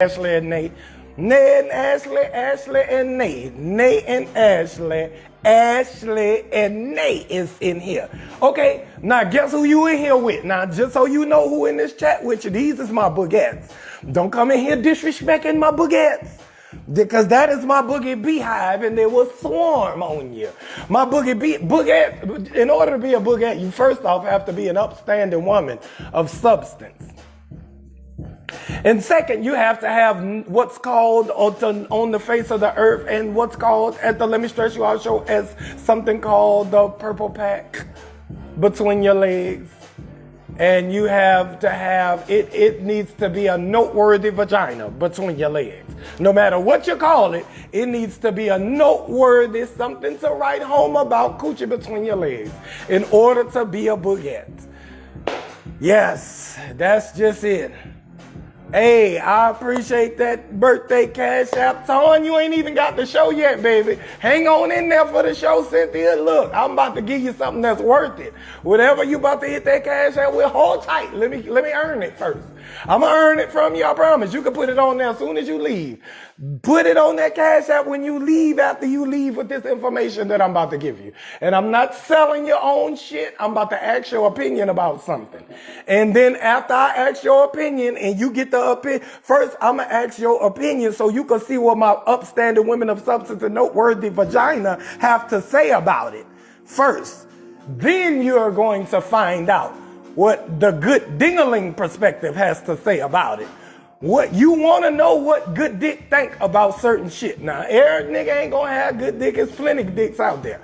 Ashley and Nate. Nate and Ashley, Ashley and Nate. Nate and Ashley, Ashley and Nate is in here. Okay, now guess who you in here with? Now, just so you know who in this chat with you, these is my boogettes. Don't come in here disrespecting my boogettes, because that is my boogie beehive and they will swarm on you. My boogette, in order to be a boogette, you first off have to be an upstanding woman of substance. And second, you have to have what's called on the face of the earth and what's called let me stretch you out show as something called the purple pack between your legs. And you have to have, it needs to be a noteworthy vagina between your legs. No matter what you call it, it needs to be a noteworthy something to write home about coochie between your legs in order to be a boogette. Yes, that's just it. Hey, I appreciate that birthday cash app. Ton, you ain't even got the show yet, baby. Hang on in there for the show, Cynthia. Look, I'm about to give you something that's worth it. Whatever you about to hit that cash app with, hold tight. Let me earn it first. I'm going to earn it from you, I promise. You can put it on there as soon as you leave. Put it on that cash app when you leave, after you leave with this information that I'm about to give you. And I'm not selling your own shit. I'm about to ask your opinion about something. And then after I ask your opinion and you get the opinion, first I'm going to ask your opinion so you can see what my upstanding women of substance and noteworthy vagina have to say about it first. Then you're going to find out what the good ding-a-ling perspective has to say about it. What you want to know what good dick think about certain shit. Now, every nigga ain't gonna have good dick. There's plenty of dicks out there.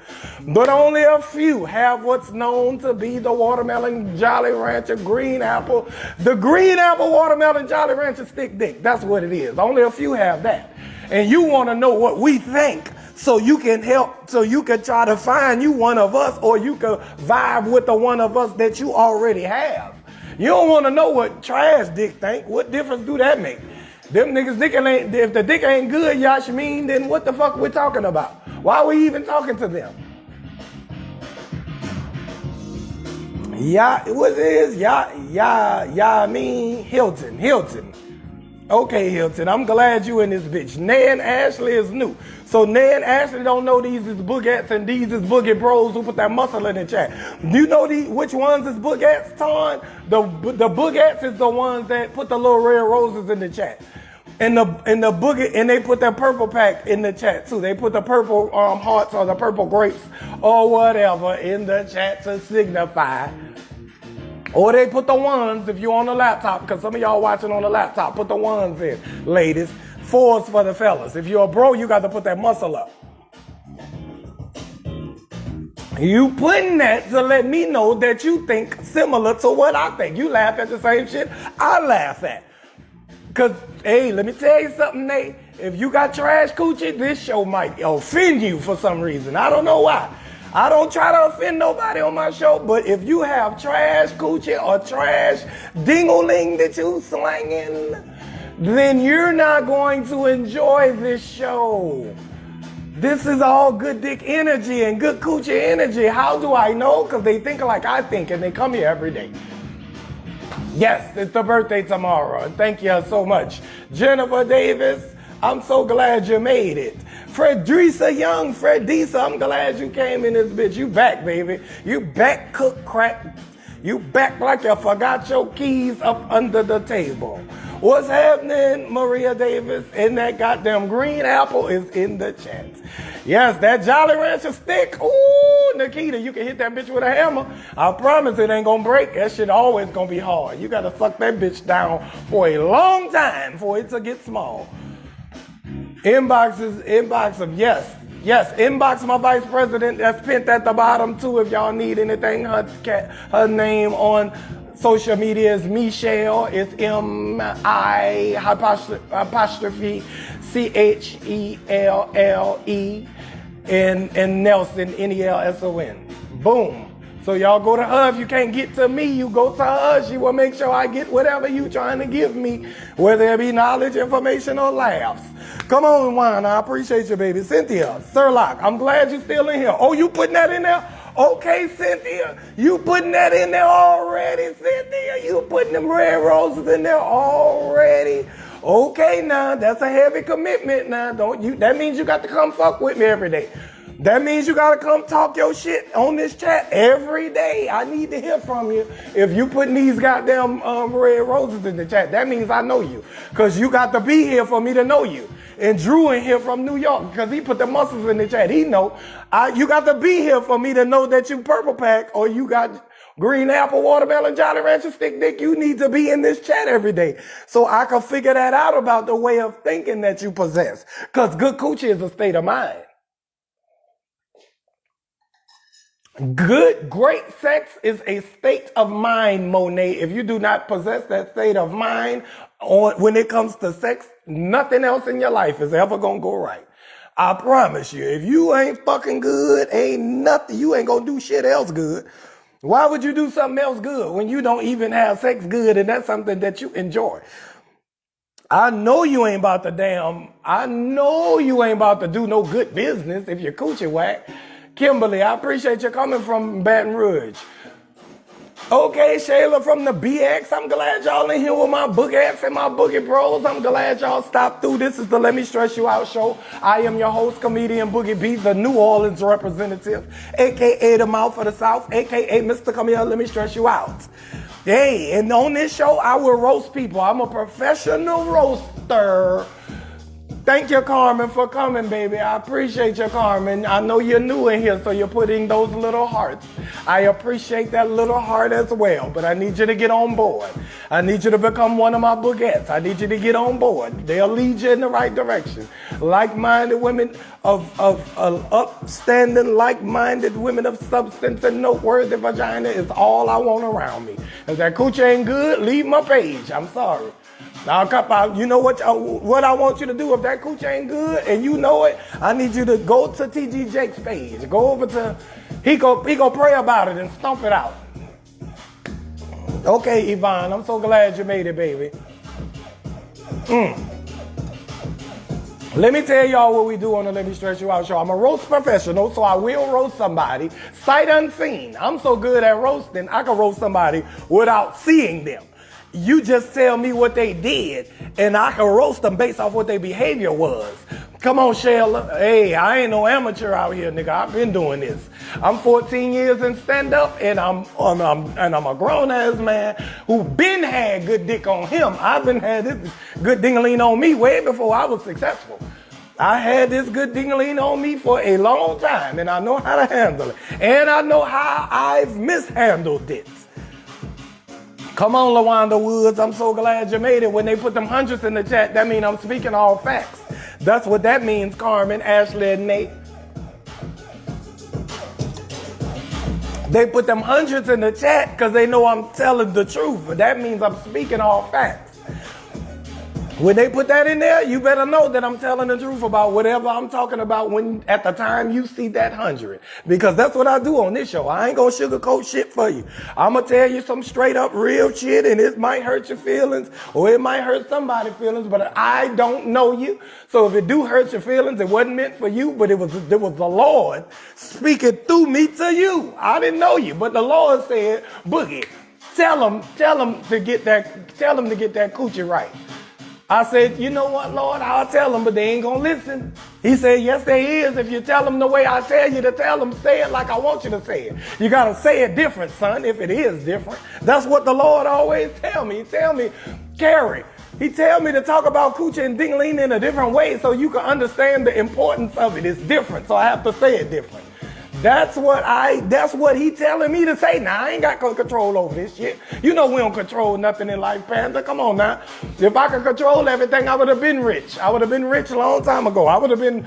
But only a few have what's known to be the watermelon Jolly Rancher green apple. The green apple watermelon Jolly Rancher stick dick. That's what it is. Only a few have that. And you want to know what we think so you can help, so you can try to find you one of us, or you can vibe with the one of us that you already have. You don't want to know what trash dick think. What difference do that make? Them niggas dick ain't, if the dick ain't good, Yashmeen, then what the fuck we talking about? Why are we even talking to them? What is Yamin Hilton. Okay, Hilton, I'm glad you in this bitch. Nay and Ashley is new. So Nay and Ashley don't know these is boogettes and these is boogie bros who put that muscle in the chat. Do you know which ones is boogettes, Ton? The boogettes is the ones that put the little red roses in the chat. And the boogie, and they put that purple pack in the chat too. They put the purple hearts or the purple grapes or whatever in the chat to signify. Or they put the ones if you're on the laptop, because some of y'all watching on the laptop, put the ones in, ladies. 4s for the fellas. If you're a bro, you got to put that muscle up. You putting that to let me know that you think similar to what I think. You laugh at the same shit I laugh at. Because, hey, let me tell you something, Nate. If you got trash coochie, this show might offend you for some reason. I don't know why. I don't try to offend nobody on my show, but if you have trash coochie or trash ding-a-ling that you slanging, then you're not going to enjoy this show. This is all good dick energy and good coochie energy. How do I know? Because they think like I think and they come here every day. Yes, it's the birthday tomorrow. And thank you so much. Jennifer Davis, I'm so glad you made it. Fredrisa Young, Fredisa, I'm glad you came in this bitch. You back, baby. You back, cook crack. You back like you forgot your keys up under the table. What's happening, Maria Davis? And that goddamn green apple is in the chat. Yes, that Jolly Rancher stick. Ooh, Nikita, you can hit that bitch with a hammer. I promise it ain't gonna break. That shit always gonna be hard. You gotta suck that bitch down for a long time for it to get small. Inbox of yes, inbox my vice president. That's pinned at the bottom too. If y'all need anything, her name on social media is Michelle. It's M-I apostrophe C-H-E-L-L-E and Nelson N-E-L-S-O-N. Boom. So y'all go to her. If you can't get to me, you go to her. She will make sure I get whatever you trying to give me, whether it be knowledge, information, or laughs. Come on, Juan. I appreciate you, baby. Cynthia, Sherlock, I'm glad you're still in here. Oh, you putting that in there? Okay, Cynthia, you putting that in there already, Cynthia? You putting them red roses in there already? Okay, now that's a heavy commitment. Now, don't you? That means you got to come fuck with me every day. That means you gotta come talk your shit on this chat every day. I need to hear from you. If you putting these goddamn red roses in the chat, that means I know you. Cause you got to be here for me to know you. And Drew in here from New York, because he put the muscles in the chat. He know. You got to be here for me to know that you purple pack or you got green apple, watermelon, Jolly Rancher, stick dick. You need to be in this chat every day. So I can figure that out about the way of thinking that you possess. Cause good coochie is a state of mind. Great sex is a state of mind, Monet. If you do not possess that state of mind when it comes to sex, nothing else in your life is ever gonna go right. I promise you, if you ain't fucking good, ain't nothing, you ain't gonna do shit else good. Why would you do something else good when you don't even have sex good and that's something that you enjoy? I know you ain't about to do no good business if you're coochie whack. Kimberly, I appreciate you coming from Baton Rouge. Okay, Shayla from the BX. I'm glad y'all in here with my boogettes and my boogie bros. I'm glad y'all stopped through. This is the Let Me Stress You Out show. I am your host, comedian Boogie B, the New Orleans representative, a.k.a. the Mouth of the South, a.k.a. Mr. Come Here, Let Me Stress You Out. Hey, and on this show, I will roast people. I'm a professional roaster. Thank you, Carmen, for coming, baby. I appreciate you, Carmen. I know you're new in here, so you're putting those little hearts. I appreciate that little heart as well, but I need you to get on board. I need you to become one of my boogettes. I need you to get on board. They'll lead you in the right direction. Like-minded women of upstanding, like-minded women of substance and noteworthy vagina is all I want around me. If that coochie ain't good, leave my page. I'm sorry. Now, you know what I want you to do if that coochie ain't good and you know it, I need you to go to TG Jake's page. Go over to, he go pray about it and stomp it out. Okay, Yvonne, I'm so glad you made it, baby. Let me tell y'all what we do on the Let Me Stress You Out show. I'm a roast professional, so I will roast somebody sight unseen. I'm so good at roasting, I can roast somebody without seeing them. You just tell me what they did, and I can roast them based off what their behavior was. Come on, Shayla. Hey, I ain't no amateur out here, nigga. I've been doing this. I'm 14 years in stand-up, and I'm a grown-ass man who been had good dick on him. I've been had this good ding-a-ling on me way before I was successful. I had this good ding-a-ling on me for a long time, and I know how to handle it. And I know how I've mishandled it. Come on, LaWanda Woods, I'm so glad you made it. When they put them hundreds in the chat, that means I'm speaking all facts. That's what that means, Carmen, Ashley, and Nate. They put them hundreds in the chat because they know I'm telling the truth, but that means I'm speaking all facts. When they put that in there, you better know that I'm telling the truth about whatever I'm talking about when at the time you see that 100. Because that's what I do on this show. I ain't gonna sugarcoat shit for you. I'm gonna tell you some straight up real shit, and it might hurt your feelings or it might hurt somebody's feelings, but I don't know you. So if it do hurt your feelings, it wasn't meant for you, but it was the Lord speaking through me to you. I didn't know you, but the Lord said, Boogie, tell him to get that coochie right. I said, you know what, Lord, I'll tell them, but they ain't gonna listen. He said, yes, they is. If you tell them the way I tell you to tell them, say it like I want you to say it. You gotta say it different, son, if it is different. That's what the Lord always tell me. He tell me, Carrie, he tell me to talk about coochie and ding-a-ling in a different way so you can understand the importance of it. It's different, so I have to say it different. That's what he telling me to say. Now, I ain't got control over this shit. You know we don't control nothing in life, Panda. Come on now. If I could control everything, I would have been rich. I would have been rich a long time ago. I would have been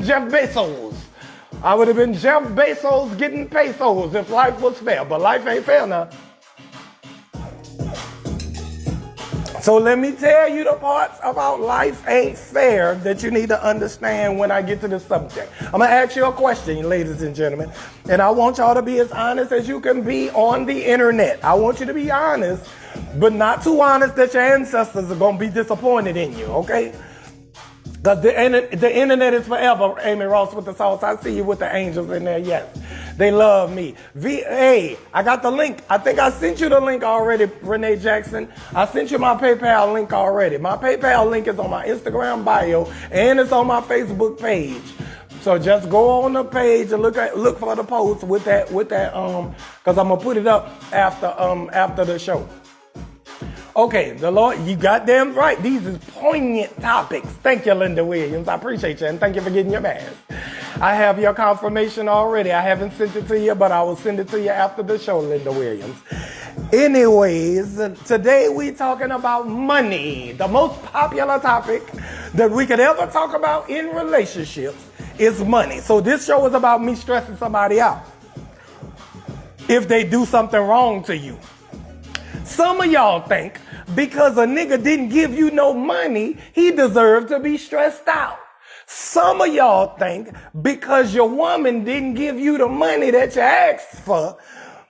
Jeff Bezos. I would have been Jeff Bezos getting pesos if life was fair. But life ain't fair now. So let me tell you the parts about life ain't fair that you need to understand when I get to the subject. I'm going to ask you a question, ladies and gentlemen, and I want y'all to be as honest as you can be on the internet. I want you to be honest, but not too honest that your ancestors are going to be disappointed in you, okay? Because the internet is forever, Amy Ross with the sauce. I see you with the angels in there, yes. They love me. Hey, I got the link. I think I sent you the link already, Renee Jackson. I sent you my PayPal link already. My PayPal link is on my Instagram bio and it's on my Facebook page. So just go on the page and look for the post with that because I'm gonna put it up after the show. Okay, the Lord, you goddamn right. These is poignant topics. Thank you, Linda Williams. I appreciate you, and thank you for getting your mask. I have your confirmation already. I haven't sent it to you, but I will send it to you after the show, Linda Williams. Anyways, today we talking about money. The most popular topic that we could ever talk about in relationships is money. So this show is about me stressing somebody out if they do something wrong to you. Some of y'all think because a nigga didn't give you no money, he deserved to be stressed out. Some of y'all think because your woman didn't give you the money that you asked for,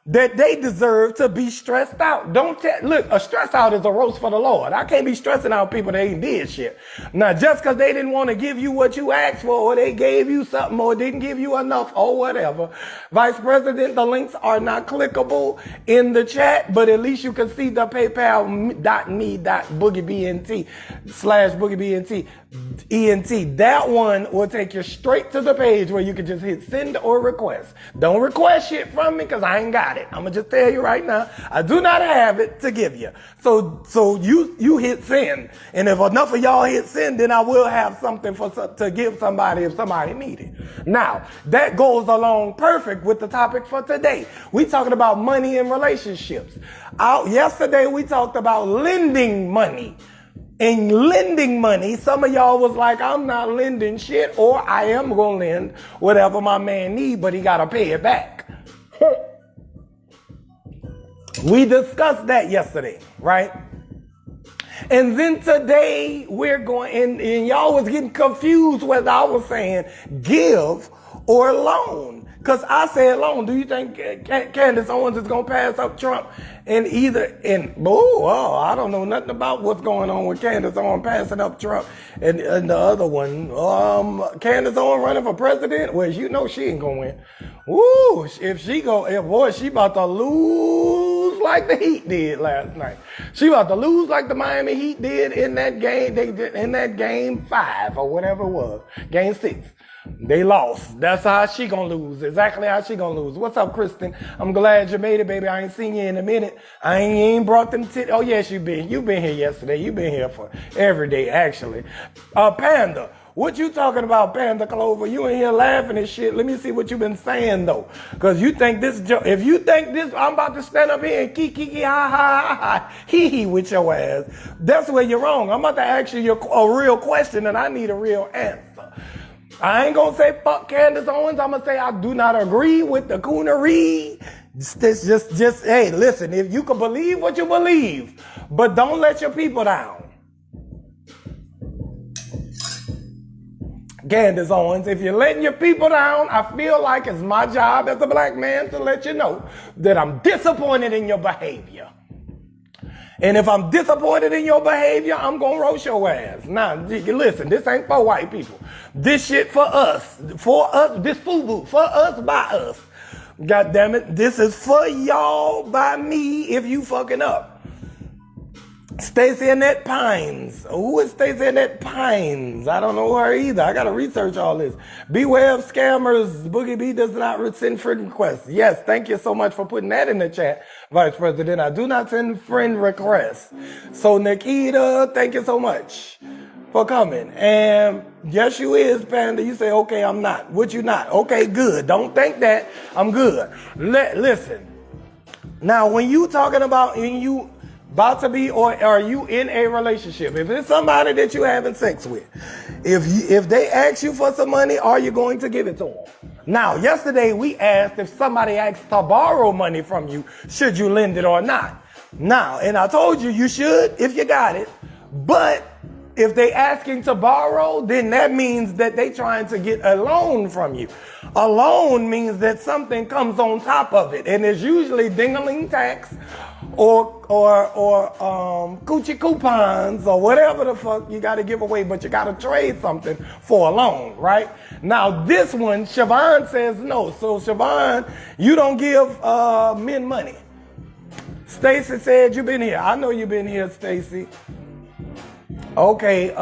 that they deserve to be stressed out. Look, a stress out is a roast for the Lord. I can't be stressing out people that ain't did shit. Now, just because they didn't want to give you what you asked for, or they gave you something, or didn't give you enough, or whatever. Vice President, the links are not clickable in the chat, but at least you can see the paypal.me.boogiebnt/boogiebnt. That one will take you straight to the page where you can just hit send or request. Don't request shit from me because I ain't got it. I'm gonna just tell you right now, I do not have it to give you. So you hit send, and if enough of y'all hit send, then I will have something to give somebody if somebody need it. Now that goes along perfect with the topic for today. We talking about money in relationships. Yesterday we talked about lending money. In lending money, some of y'all was like, I'm not lending shit, or I am gonna lend whatever my man need, but he gotta pay it back. We discussed that yesterday, right? And then today we're going, and y'all was getting confused whether I was saying give or loan. Because I said loan. Do you think Candace Owens is going to pass up Trump? I don't know nothing about what's going on with Candace Owens passing up Trump and the other one. Candace Owens running for president? Well, you know she ain't going to win. Woo, she about to lose like the Heat did last night. She about to lose like the Miami Heat did in that game. In that game 5 or whatever it was, game 6. They lost. That's how she gonna lose. Exactly how she gonna lose. What's up, Kristen? I'm glad you made it, baby. I ain't seen you in a minute. I ain't brought them Oh, yes, you been. You been here yesterday. You been here for every day, actually. Panda. What you talking about, Panda Clover? You in here laughing and shit. Let me see what you been saying, though. Because you think this, if you think this, I'm about to stand up here and kiki, ha, ha, ha, hee, hee with your ass. That's where you're wrong. I'm about to ask you a real question, and I need a real answer. I ain't gonna say fuck Candace Owens. I'm gonna say I do not agree with the coonery. Just, hey, listen, if you can believe what you believe, but don't let your people down. Candace Owens, if you're letting your people down, I feel like it's my job as a black man to let you know that I'm disappointed in your behavior. And if I'm disappointed in your behavior, I'm going to roast your ass. Now, listen, this ain't for white people. This shit for us, this FUBU, for us, by us. God damn it, this is for y'all, by me, if you fucking up. Stacey Annette Pines. Who is Stacey Annette Pines? I don't know her either. I got to research all this. Beware of scammers. Boogie B does not send friend requests. Yes, thank you so much for putting that in the chat, Vice President. I do not send friend requests. So Nikita, thank you so much for coming. And yes, you is, Panda. You say, okay, I'm not. What you not? Okay, good. Don't think that. I'm good. Listen. Now, when you talking about, about to be, or are you in a relationship? If it's somebody that you having sex with, if they ask you for some money, are you going to give it to them? Now, yesterday we asked if somebody asks to borrow money from you, should you lend it or not? Now, and I told you should if you got it, but If they asking to borrow, then that means that they trying to get a loan from you. A loan means that something comes on top of it, and it's usually ding-a-ling tax or coochie coupons or whatever the fuck you got to give away, but you got to trade something for a loan, right? Now this one, Siobhan says no. So Siobhan, you don't give men money. Stacy said you've been here. I know you've been here, Stacy. Okay,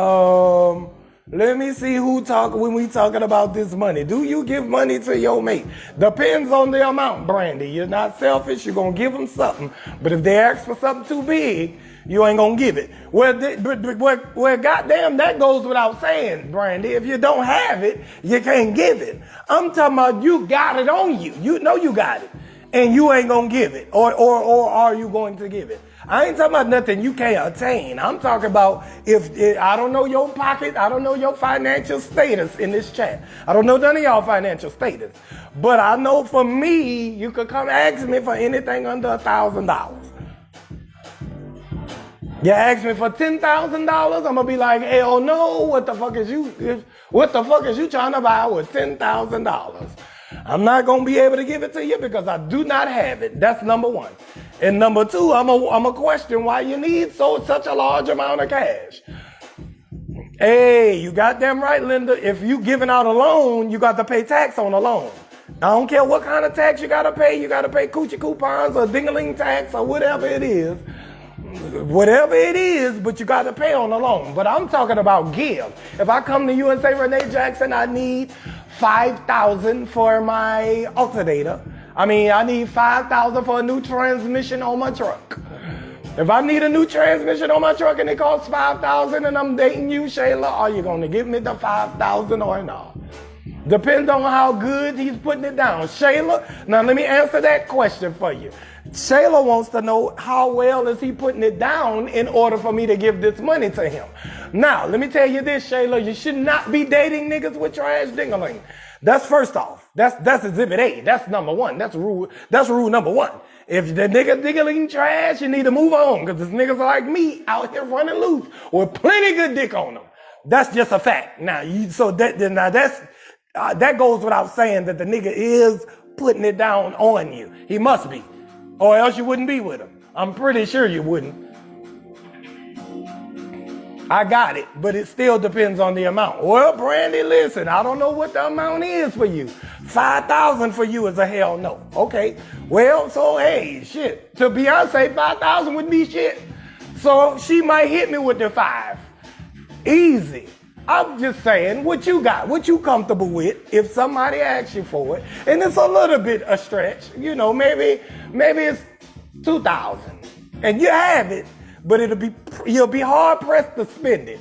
let me see who talk when we talking about this money. Do you give money to your mate? Depends on the amount, Brandy. You're not selfish. You're going to give them something. But if they ask for something too big, you ain't going to give it. Well, goddamn, that goes without saying, Brandy. If you don't have it, you can't give it. I'm talking about you got it on you. You know you got it. And you ain't going to give it. Or are you going to give it? I ain't talking about nothing you can't attain. I'm talking about if I don't know your pocket, I don't know your financial status in this chat. I don't know none of y'all financial status. But I know for me, you could come ask me for anything under $1,000. You ask me for $10,000, I'm gonna be like, hell no, what the fuck is you trying to buy with $10,000? I'm not gonna be able to give it to you because I do not have it. That's number one. And number two, I'm a question why you need such a large amount of cash. Hey, you goddamn right, Linda. If you giving out a loan, you got to pay tax on a loan. I don't care what kind of tax you got to pay. You got to pay coochie coupons or ding-a-ling tax or whatever it is. Whatever it is, but you got to pay on the loan. But I'm talking about give. If I come to you and say, Renee Jackson, I need $5,000 for my alternator. I need $5,000 for a new transmission on my truck. If I need a new transmission on my truck and it costs $5,000 and I'm dating you, Shayla, are you going to give me the $5,000 or not? Depends on how good he's putting it down. Shayla, now let me answer that question for you. Shayla wants to know how well is he putting it down in order for me to give this money to him. Now, let me tell you this, Shayla, you should not be dating niggas with trash ding-a-ling. That's first off. That's exhibit A. That's number one. That's rule number one. If the nigga ding-a-ling trash, you need to move on because there's niggas like me out here running loose with plenty good dick on them. That's just a fact. Now, that goes without saying that the nigga is putting it down on you. He must be. Or else you wouldn't be with him. I'm pretty sure you wouldn't. I got it, but it still depends on the amount. Well, Brandy, listen, I don't know what the amount is for you. $5,000 for you is a hell no. Okay. Well, so hey, shit. To Beyonce, $5,000 would be shit. So she might hit me with the 5. Easy. I'm just saying what you got, what you comfortable with. If somebody asks you for it, and it's a little bit a stretch, maybe it's 2,000, and you have it, but you'll be hard pressed to spend it.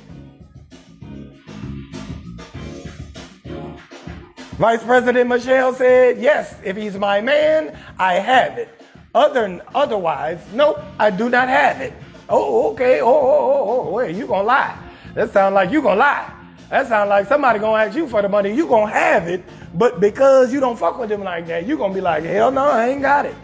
Vice President Michelle said, yes, if he's my man, I have it. Otherwise, nope, I do not have it. Oh, okay. Wait, you gonna lie? That sounds like you gonna lie. That sounds like somebody gonna ask you for the money. You gonna have it, but because you don't fuck with them like that, you gonna be like, hell no, I ain't got it.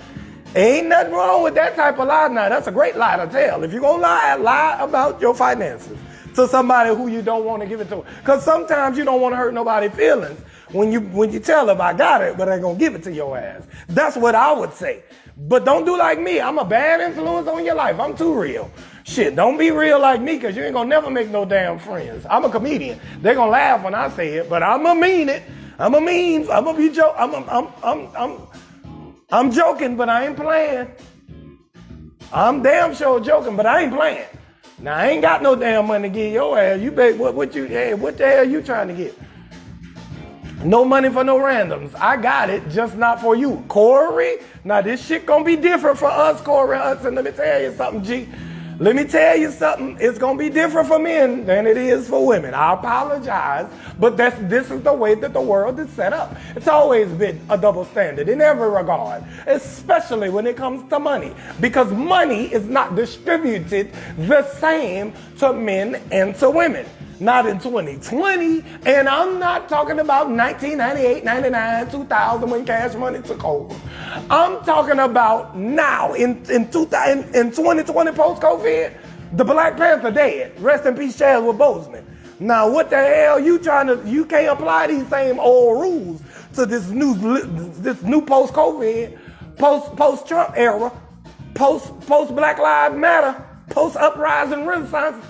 Ain't nothing wrong with that type of lie. Now, that's a great lie to tell. If you're gonna lie about your finances to somebody who you don't want to give it to. Because sometimes you don't want to hurt nobody's feelings when you tell them I got it, but I ain't gonna give it to your ass. That's what I would say. But don't do like me. I'm a bad influence on your life. I'm too real. Shit, don't be real like me because you ain't gonna never make no damn friends. I'm a comedian. They're gonna laugh when I say it, but I'm gonna mean it. I'm gonna be joking. I'm joking, but I ain't playing. I'm damn sure joking, but I ain't playing. Now I ain't got no damn money to give your ass. You bet what the hell you trying to get? No money for no randoms. I got it, just not for you. Corey, now this shit gonna be different for us, Corey Hudson. Let me tell you something, G. Let me tell you something. It's gonna be different for men than it is for women. I apologize, but this is the way that the world is set up. It's always been a double standard in every regard, especially when it comes to money, because money is not distributed the same to men and to women. Not in 2020, and I'm not talking about 1998, 99, 2000 when Cash Money took over. I'm talking about now in 2020 post-COVID. The Black Panther dead. Rest in peace, Chadwick Boseman. Now, what the hell you can't apply these same old rules to this new post-COVID, post-Trump era, post-Black Lives Matter, post-uprising Renaissance.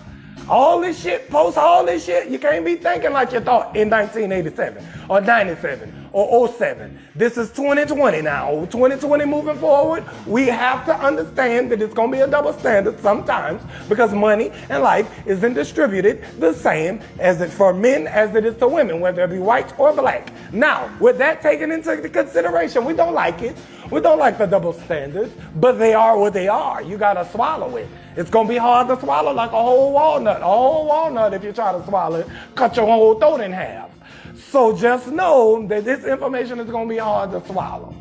All this shit, post all this shit, you can't be thinking like you thought in 1987 or 97 or 07. This is 2020 now. 2020 moving forward, we have to understand that it's going to be a double standard sometimes because money and life isn't distributed the same as it for men as it is to women, whether it be white or black. Now, with that taken into consideration, we don't like it. We don't like the double standards, but they are what they are. You got to swallow it. It's going to be hard to swallow like a whole walnut. A whole walnut, if you try to swallow it, cut your whole throat in half. So just know that this information is going to be hard to swallow.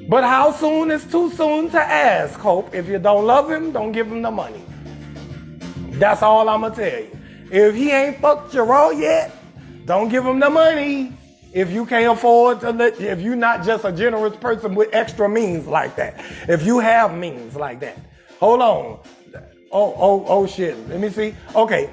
But how soon is too soon to ask, Hope? If you don't love him, don't give him the money. That's all I'm going to tell you. If he ain't fucked you raw yet, don't give him the money. If you can't afford to if you're not just a generous person with extra means like that. If you have means like that. Hold on. Oh shit. Let me see. Okay.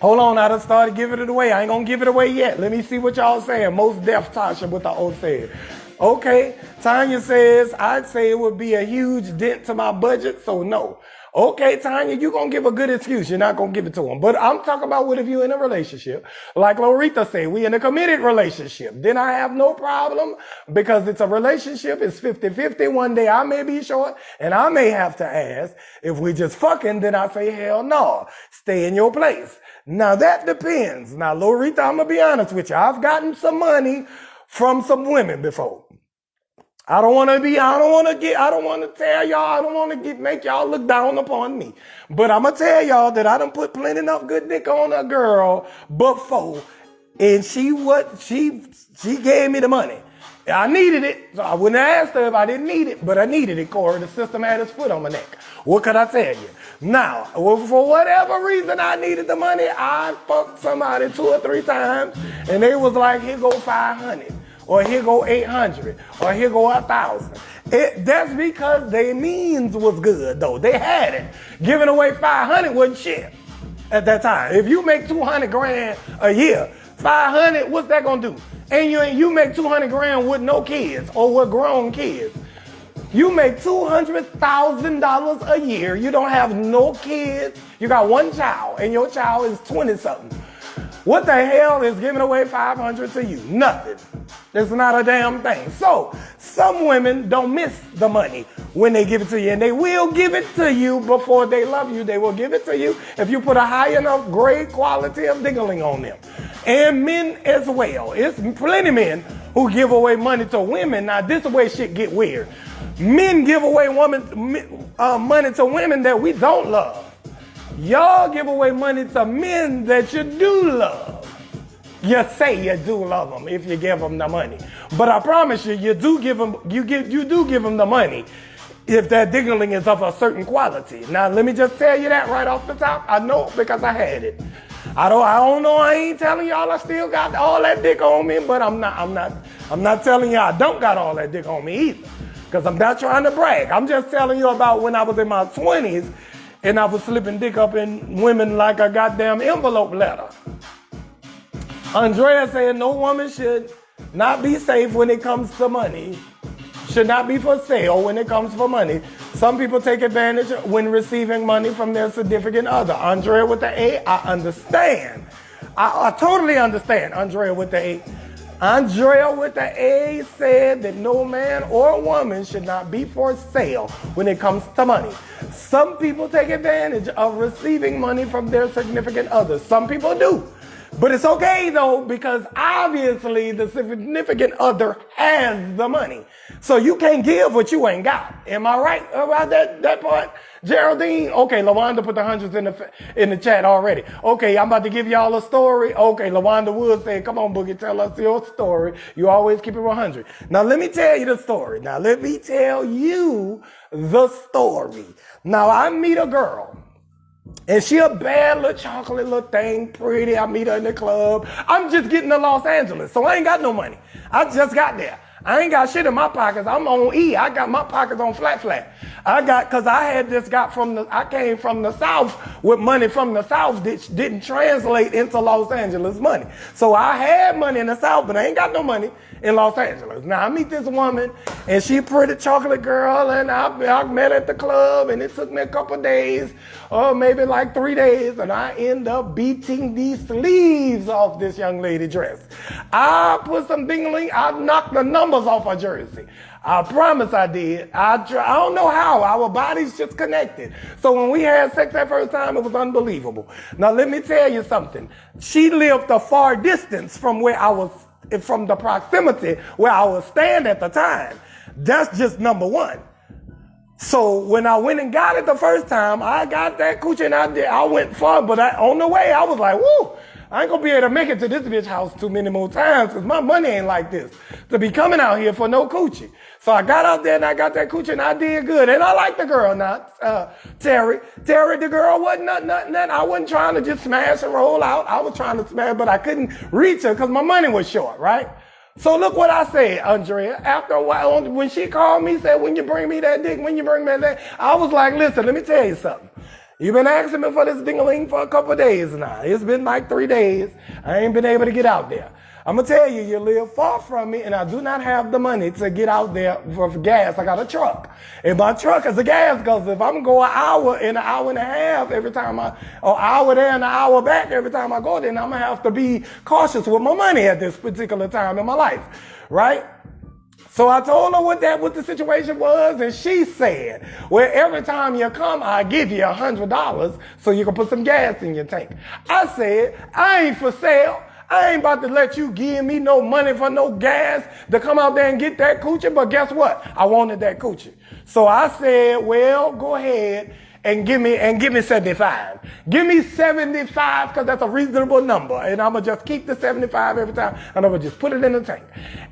Hold on. I done started giving it away. I ain't gonna give it away yet. Let me see what y'all saying. Most deaf Tasha with the O said. Okay. Tanya says, I'd say it would be a huge dent to my budget, so no. Okay, Tanya, you're going to give a good excuse. You're not going to give it to him. But I'm talking about what if you're in a relationship. Like Loretta said, we in a committed relationship. Then I have no problem because it's a relationship. It's 50-50. One day I may be short and I may have to ask. If we just fucking, then I say, hell no. Stay in your place. Now that depends. Now, Loretta, I'm going to be honest with you. I've gotten some money from some women before. I don't want to tell y'all, I don't want to make y'all look down upon me. But I'm going to tell y'all that I done put plenty enough good dick on a girl before. And she gave me the money. I needed it. So I wouldn't have asked her if I didn't need it, but I needed it, Corey. The system had its foot on my neck. What could I tell you? Now, for whatever reason I needed the money, I fucked somebody 2 or 3 times and they was like, here go 500. Or here go 800, or here go 1,000. That's because their means was good, though. They had it. Giving away 500 wasn't shit at that time. If you make 200 grand a year, 500, what's that gonna do? And you make 200 grand with no kids or with grown kids. You make $200,000 a year. You don't have no kids. You got one child, and your child is 20-something. What the hell is giving away 500 to you? Nothing. It's not a damn thing. So, some women don't miss the money when they give it to you. And they will give it to you before they love you. They will give it to you if you put a high enough grade quality of diggling on them. And men as well. It's plenty of men who give away money to women. Now, this is where shit get weird. Men give away money to women that we don't love. Y'all give away money to men that you do love. You say you do love them if you give them the money. But I promise you, you do give them the money if that diggling is of a certain quality. Now, let me just tell you that right off the top. I know because I had it. I don't know. I ain't telling y'all I still got all that dick on me, but I'm not telling y'all I don't got all that dick on me either. Because I'm not trying to brag. I'm just telling you about when I was in my 20s and I was slipping dick up in women like a goddamn envelope letter. Andrea said no woman should not be safe when it comes to money. Should not be for sale when it comes for money. Some people take advantage when receiving money from their significant other. Andrea with the A, I understand. I totally understand Andrea with the A. Andrea with the A said that no man or woman should not be for sale when it comes to money. Some people take advantage of receiving money from their significant others. Some people do. But it's okay though, because obviously the significant other has the money. So you can't give what you ain't got. Am I right about that part? Geraldine? Okay, LaWanda put the hundreds in the chat already. Okay, I'm about to give y'all a story. Okay, LaWanda Wood said, come on, Boogie, tell us your story. You always keep it 100. Now let me tell you the story. Now I meet a girl. And she a bad little chocolate little thing, pretty. I meet her in the club. I'm just getting to Los Angeles, so I ain't got no money. I just got there. I ain't got shit in my pockets. I'm on E. I got my pockets on flat. Cause I came from the South with money from the South that didn't translate into Los Angeles money. So I had money in the South, but I ain't got no money in Los Angeles. Now I meet this woman and she a pretty chocolate girl, and I met at the club, and it took me a couple of days, or maybe like 3 days, and I end up beating the sleeves off this young lady dress. I put some dingling, I knocked the numbers off her jersey. I promise I did. I don't know how. Our bodies just connected. So when we had sex that first time, it was unbelievable. Now let me tell you something. She lived a far distance from from the proximity where I was staying at the time. That's just number one. So when I went and got it the first time, I got that coochie and I went far, but on the way I was like, woo, I ain't gonna be able to make it to this bitch house too many more times because my money ain't like this to be coming out here for no coochie. So I got out there and I got that coochie and I did good. And I like the girl now, Terry. Terry, the girl wasn't nothing. I wasn't trying to just smash and roll out. I was trying to smash, but I couldn't reach her because my money was short, right? So look what I said, Andrea. After a while, when she called me, said, when you bring me that dick, when you bring me that, I was like, listen, let me tell you something. You've been asking me for this ding-a-ling for a couple of days now. It's been like 3 days. I ain't been able to get out there. I'm going to tell you, you live far from me, and I do not have the money to get out there for gas. I got a truck. And my truck is a gas, because if I'm going an hour and an hour and a half every time or hour there and an hour back every time I go, then I'm going to have to be cautious with my money at this particular time in my life, right? So I told her what the situation was, and she said, well, every time you come, I give you $100 so you can put some gas in your tank. I said, I ain't for sale. I ain't about to let you give me no money for no gas to come out there and get that coochie, but guess what? I wanted that coochie. So I said, well, go ahead and give me 75. Give me 75 because that's a reasonable number. And I'm going to just keep the 75 every time, and I'm going to just put it in the tank.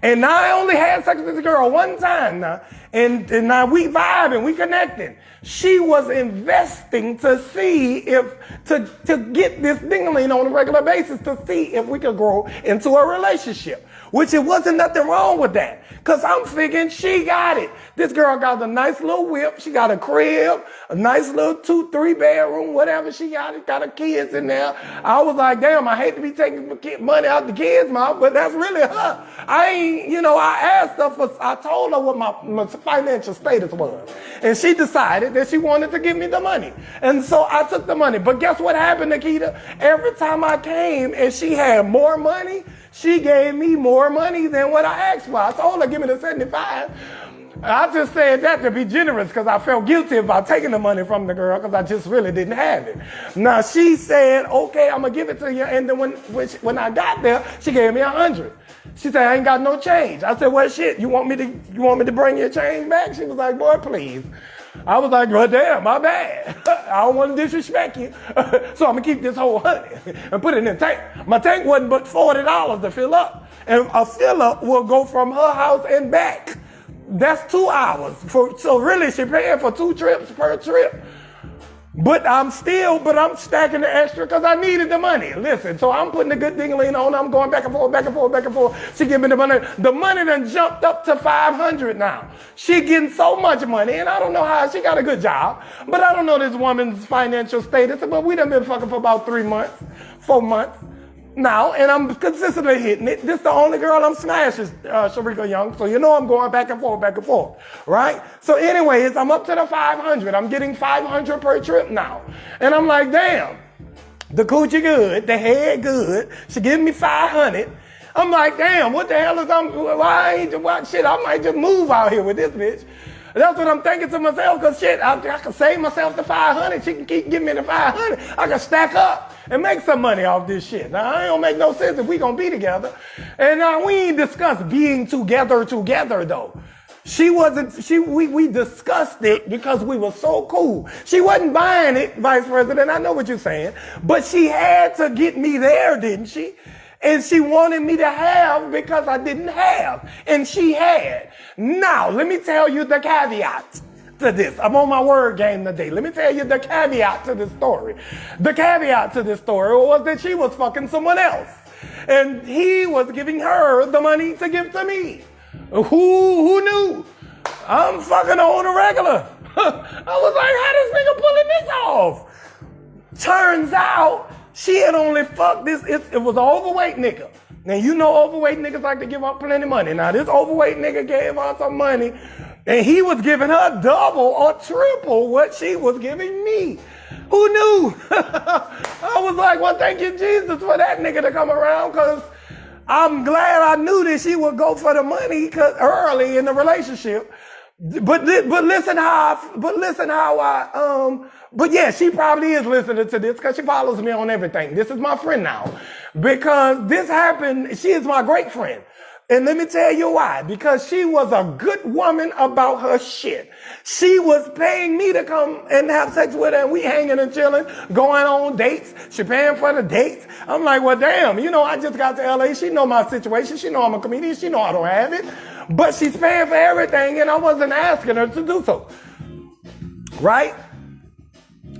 And now I only had sex with this girl one time now. And now we vibing, we connecting. She was investing to see to get this ding-a-ling on a regular basis to see if we could grow into a relationship. Which it wasn't nothing wrong with that. Cause I'm thinking she got it. This girl got a nice little whip. She got a crib, a nice little 2-3 bedroom, whatever she got. It got her kids in there. I was like, damn, I hate to be taking money out the kids' mouth, but that's really her. I told her what my financial status was. And she decided that she wanted to give me the money. And so I took the money. But guess what happened, Nikita? Every time I came and she had more money, she gave me more money than what I asked for. I told her, give me the 75. I just said that to be generous because I felt guilty about taking the money from the girl because I just really didn't have it. Now she said, okay, I'm going to give it to you. And then when I got there, she gave me 100. She said, I ain't got no change. I said, well, shit, you want me to bring your change back? She was like, boy, please. I was like, well, damn, my bad. I don't want to disrespect you. So I'm going to keep this whole 100 and put it in the tank. My tank wasn't but $40 to fill up. And a fill-up will go from her house and back. That's 2 hours. So really, she paying for 2 trips per trip. But I'm stacking the extra because I needed the money. Listen, so I'm putting the good ding-a-ling on. I'm going back and forth. She give me the money. The money done jumped up to $500 now. She getting so much money, and I don't know how. She got a good job. But I don't know this woman's financial status. But we done been fucking for about 3 months, 4 months now, and I'm consistently hitting it. This the only girl I'm smashing, Sharika Young. So you know I'm going back and forth, right? So anyways, I'm up to the 500. I'm getting 500 per trip now. And I'm like, damn, the coochie good, the head good. She giving me 500. I'm like, damn, what the hell is I might just move out here with this bitch. That's what I'm thinking to myself, because shit, I can save myself the 500. She can keep giving me the 500. I can stack up and make some money off this shit. Now, it don't make no sense if we gonna be together. And we ain't discussed being together though. We discussed it because we were so cool. She wasn't buying it, Vice President, I know what you're saying, but she had to get me there, didn't she? And she wanted me to have because I didn't have. And she had. Now, let me tell you the caveat to this. I'm on my word game today. Let me tell you the caveat to this story. The caveat to this story was that she was fucking someone else. And he was giving her the money to give to me. Who knew? I'm fucking on a regular. I was like, how this nigga pulling this off? Turns out she had only fucked this. It was an overweight nigga. Now you know overweight niggas like to give up plenty of money. Now this overweight nigga gave her some money and he was giving her double or triple what she was giving me. Who knew? I was like, well, thank you, Jesus, for that nigga to come around, because I'm glad I knew that she would go for the money early in the relationship. But listen but yeah, she probably is listening to this because she follows me on everything. This is my friend now. Because this happened, she is my great friend. And let me tell you why. Because she was a good woman about her shit. She was paying me to come and have sex with her, and we hanging and chilling, going on dates. She paying for the dates. I'm like, well, damn, I just got to LA. She know my situation. She know I'm a comedian. She know I don't have it. But she's paying for everything, and I wasn't asking her to do so. Right?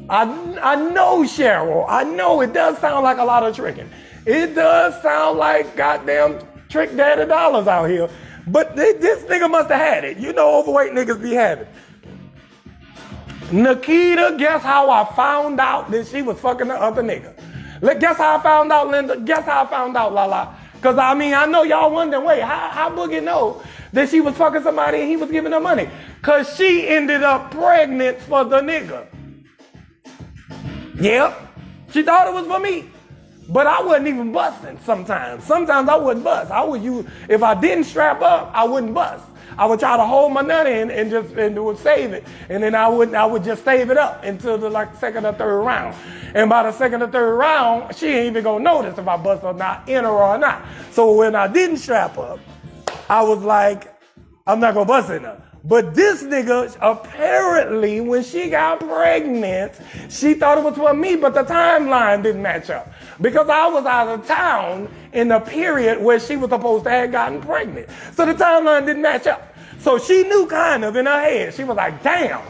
I know, Cheryl. I know it does sound like a lot of tricking. It does sound like goddamn trick daddy dollars out here. But this nigga must have had it. Overweight niggas be having. Nikita, guess how I found out that she was fucking the other nigga? Guess how I found out, Linda? Guess how I found out, Lala? Because, I know y'all wondering, wait, how Boogie know that she was fucking somebody and he was giving her money? Because she ended up pregnant for the nigga. Yep. She thought it was for me. But I wasn't even busting sometimes. Sometimes I wouldn't bust. If I didn't strap up, I wouldn't bust. I would try to hold my nut in and would save it. And then I would just save it up until the second or third round. And by the second or third round, she ain't even gonna notice if I bust or not, in her or not. So when I didn't strap up, I was like, I'm not gonna bust in her. But this nigga, apparently, when she got pregnant, she thought it was for me, but the timeline didn't match up. Because I was out of town in the period where she was supposed to have gotten pregnant. So the timeline didn't match up. So she knew kind of in her head. She was like, damn,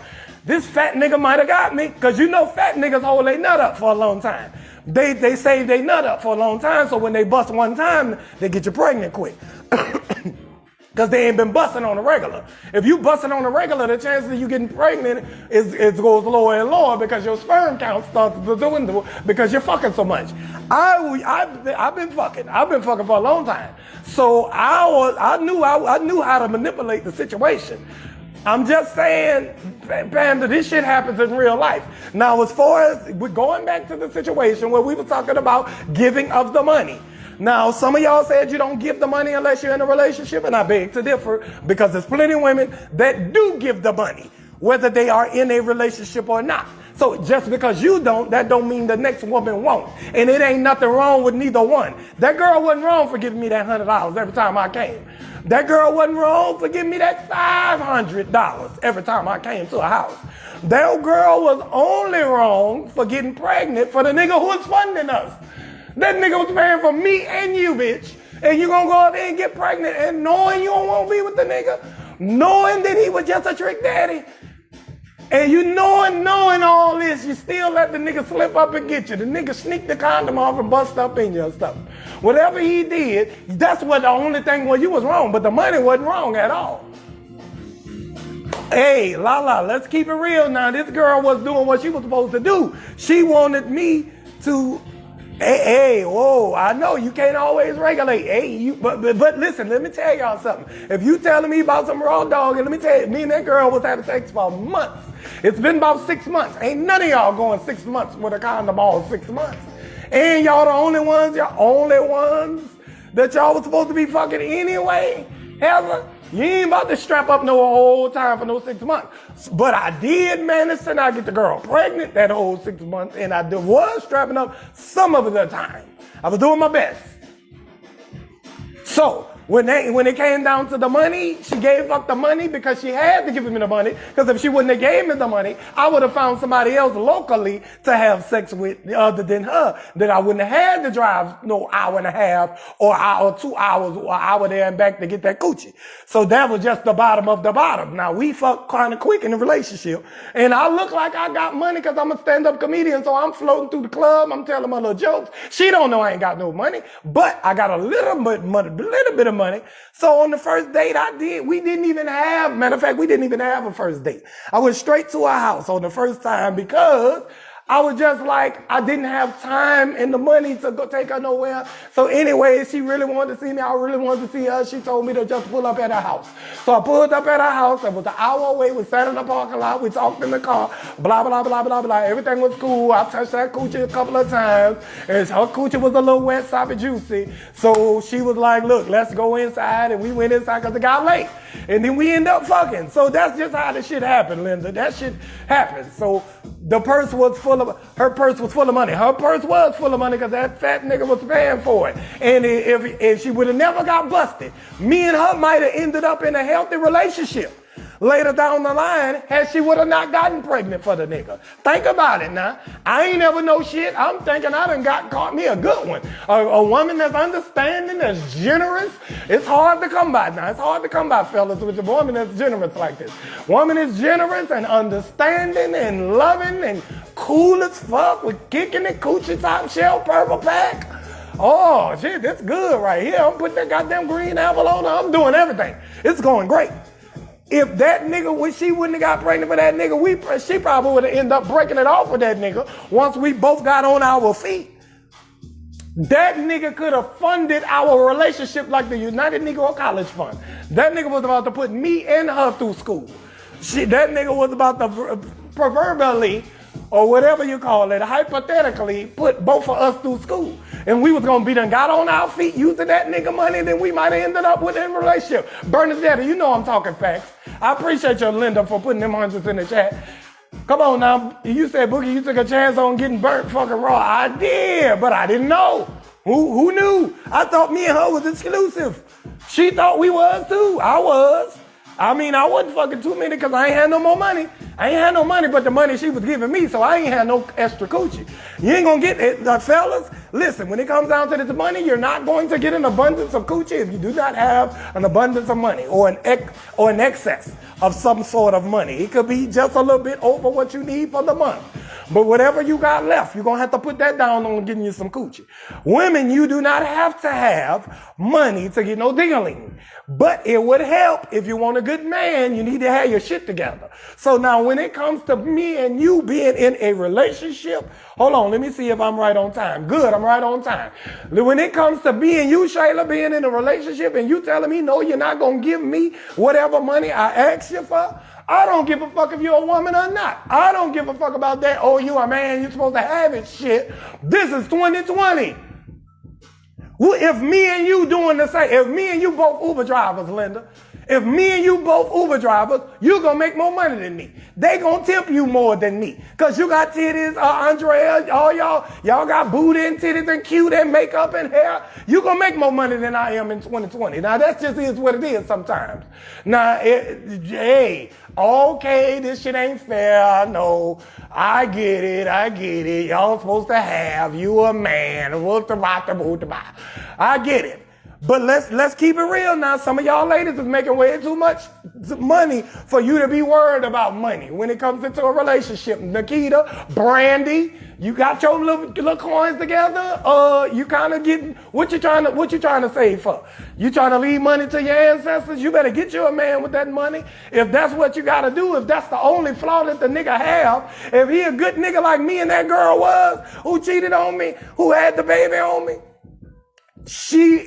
this fat nigga might have got me. Because fat niggas hold their nut up for a long time. They save their nut up for a long time, so when they bust one time, they get you pregnant quick. Because they ain't been busting on a regular. If you busting on a regular, the chances of you getting pregnant it goes lower and lower because your sperm count starts to dwindle because you're fucking so much. I've been fucking. I've been fucking for a long time. So I knew how to manipulate the situation. I'm just saying, Panda, this shit happens in real life. Now, as far as we're going back to the situation where we were talking about giving of the money. Now, some of y'all said you don't give the money unless you're in a relationship, and I beg to differ because there's plenty of women that do give the money, whether they are in a relationship or not. So just because you don't, that don't mean the next woman won't. And it ain't nothing wrong with neither one. That girl wasn't wrong for giving me that $100 every time I came. That girl wasn't wrong for giving me that $500 every time I came to a house. That girl was only wrong for getting pregnant for the nigga who was funding us. That nigga was paying for me and you, bitch. And you gonna go out there and get pregnant and knowing you don't want to be with the nigga, knowing that he was just a trick daddy, and you knowing all this, you still let the nigga slip up and get you. The nigga sneak the condom off and bust up in you and stuff. Whatever he did, that's what the only thing was you was wrong, but the money wasn't wrong at all. Hey, Lala, let's keep it real now. This girl was doing what she was supposed to do. She wanted me to... Hey, whoa, I know you can't always regulate. Hey, but listen, let me tell y'all something. If you telling me about some raw dog, and let me tell you, me and that girl was having sex for months. It's been about 6 months. Ain't none of y'all going 6 months with a condom all 6 months. And y'all the only ones that y'all was supposed to be fucking anyway. Heather, you ain't about to strap up no whole time for no 6 months. But I did manage to not get the girl pregnant that whole 6 months, and I was strapping up some of the time. I was doing my best. So when it came down to the money, she gave up the money because she had to give me the money. Because if she wouldn't have gave me the money, I would have found somebody else locally to have sex with other than her. That I wouldn't have had to drive no hour and a half or 2 hours or an hour there and back to get that coochie. So that was just the bottom of the bottom. Now we fucked kind of quick in the relationship. And I look like I got money because I'm a stand-up comedian. So I'm floating through the club. I'm telling my little jokes. She don't know I ain't got no money. But I got a little bit of money. So on the first date we didn't even have, matter of fact, we didn't even have a first date. I went straight to her house on the first time because I was just like, I didn't have time and the money to go take her nowhere. So anyway, she really wanted to see me. I really wanted to see her. She told me to just pull up at her house. So I pulled up at her house. It was an hour away. We sat in the parking lot. We talked in the car. Blah, blah, blah, blah, blah. Everything was cool. I touched that coochie a couple of times. And her coochie was a little wet, soppy, juicy. So she was like, look, let's go inside. And we went inside because it got late. And then we ended up fucking. So that's just how the shit happened, Linda. That shit happened. So her purse was full of money. Her purse was full of money because that fat nigga was paying for it. And if she would have never got busted, me and her might have ended up in a healthy relationship later down the line had she would have not gotten pregnant for the nigga. Think about it now. I ain't never know shit. I'm thinking I done caught me a good one. A woman that's understanding, that's generous. It's hard to come by now. It's hard to come by, fellas, with a woman that's generous like this. Woman is generous and understanding and loving and cool as fuck with kicking it, coochie top shell, purple pack. Oh, shit, that's good right here. I'm putting that goddamn green apple on her. I'm doing everything. It's going great. If that nigga, she wouldn't have got pregnant for that nigga, she probably would have ended up breaking it off with that nigga once we both got on our feet. That nigga could have funded our relationship like the United Negro College Fund. That nigga was about to put me and her through school. That nigga was about to proverbially, or whatever you call it, hypothetically put both of us through school. And we was going to be done got on our feet using that nigga money, then we might have ended up with a relationship. Bernadette, you know I'm talking facts. I appreciate you, Linda, for putting them hundreds in the chat. Come on now. You said, Boogie, you took a chance on getting burnt fucking raw. I did, but I didn't know. Who knew? I thought me and her was exclusive. She thought we was too. I was. I mean, I wasn't fucking too many because I ain't had no more money. I ain't had no money but the money she was giving me, so I ain't had no extra coochie. You ain't gonna get it. Fellas, listen, when it comes down to this money, you're not going to get an abundance of coochie if you do not have an abundance of money or an excess of some sort of money. It could be just a little bit over what you need for the month. But whatever you got left, you're going to have to put that down on getting you some coochie. Women, you do not have to have money to get no ding-a-ling. But it would help if you want a good man, you need to have your shit together. So now when it comes to me and you being in a relationship, hold on, let me see if I'm right on time. Good, I'm right on time. When it comes to me and you, Shayla, being in a relationship and you telling me, no, you're not going to give me whatever money I ask you for, I don't give a fuck if you're a woman or not. I don't give a fuck about that. Oh, you a man, you're supposed to have it shit. This is 2020. If me and you doing the same, if me and you both Uber drivers, Linda, if me and you both Uber drivers, you gonna make more money than me. They gonna tip you more than me. Cause you got titties, Andrea, all y'all got booty and titties and cute and makeup and hair. You gonna make more money than I am in 2020. Now that just is what it is sometimes. Now, hey, okay, this shit ain't fair. I know. I get it. Y'all supposed to have. You a man. I get it. But let's keep it real now. Some of y'all ladies is making way too much money for you to be worried about money when it comes into a relationship. Nikita, Brandy, you got your little coins together. You kind of getting what you trying to save for? You trying to leave money to your ancestors? You better get you a man with that money. If that's what you got to do, if that's the only flaw that the nigga have, if he a good nigga like me and that girl was, who cheated on me, who had the baby on me.